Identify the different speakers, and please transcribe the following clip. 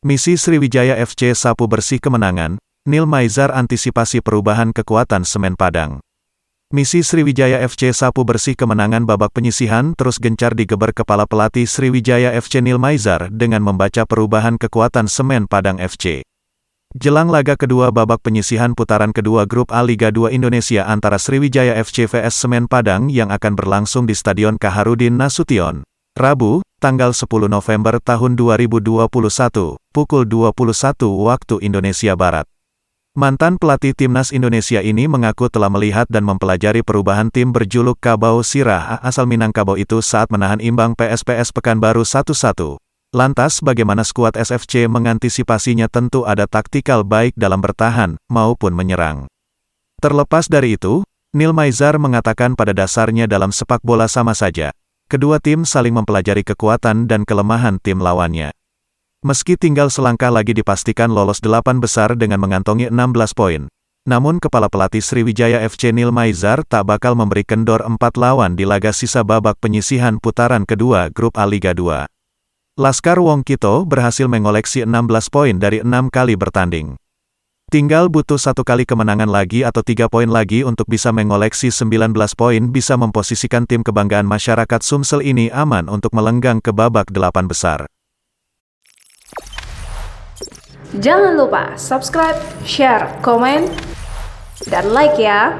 Speaker 1: Misi Sriwijaya FC sapu bersih kemenangan, Neil Maizar antisipasi perubahan kekuatan Semen Padang. Misi Sriwijaya FC sapu bersih kemenangan babak penyisihan terus gencar digeber kepala pelatih Sriwijaya FC Neil Maizar dengan membaca perubahan kekuatan Semen Padang FC. Jelang laga kedua babak penyisihan putaran kedua Grup A Liga 2 Indonesia antara Sriwijaya FC vs Semen Padang yang akan berlangsung di Stadion Kaharudin Nasution, Rabu, tanggal 10 November tahun 2021, pukul 21 waktu Indonesia Barat. Mantan pelatih Timnas Indonesia ini mengaku telah melihat dan mempelajari perubahan tim berjuluk Kabau Sirah asal Minangkabau itu saat menahan imbang PSPS Pekanbaru 1-1. Lantas bagaimana skuad SFC mengantisipasinya? Tentu ada taktikal baik dalam bertahan maupun menyerang. Terlepas dari itu, Neil Maizar mengatakan pada dasarnya dalam sepak bola sama saja. Kedua tim saling mempelajari kekuatan dan kelemahan tim lawannya. Meski tinggal selangkah lagi dipastikan lolos 8 besar dengan mengantongi 16 poin. Namun kepala pelatih Sriwijaya FC Neil Maizar tak bakal memberi kendor 4 lawan di laga sisa babak penyisihan putaran kedua Grup A Liga 2. Laskar Wong Kito berhasil mengoleksi 16 poin dari 6 kali bertanding. Tinggal butuh 1 kali kemenangan lagi atau 3 poin lagi untuk bisa mengoleksi 19 poin bisa memposisikan tim kebanggaan masyarakat Sumsel ini aman untuk melenggang ke babak 8 besar.
Speaker 2: Jangan lupa subscribe, share, komen, dan like ya!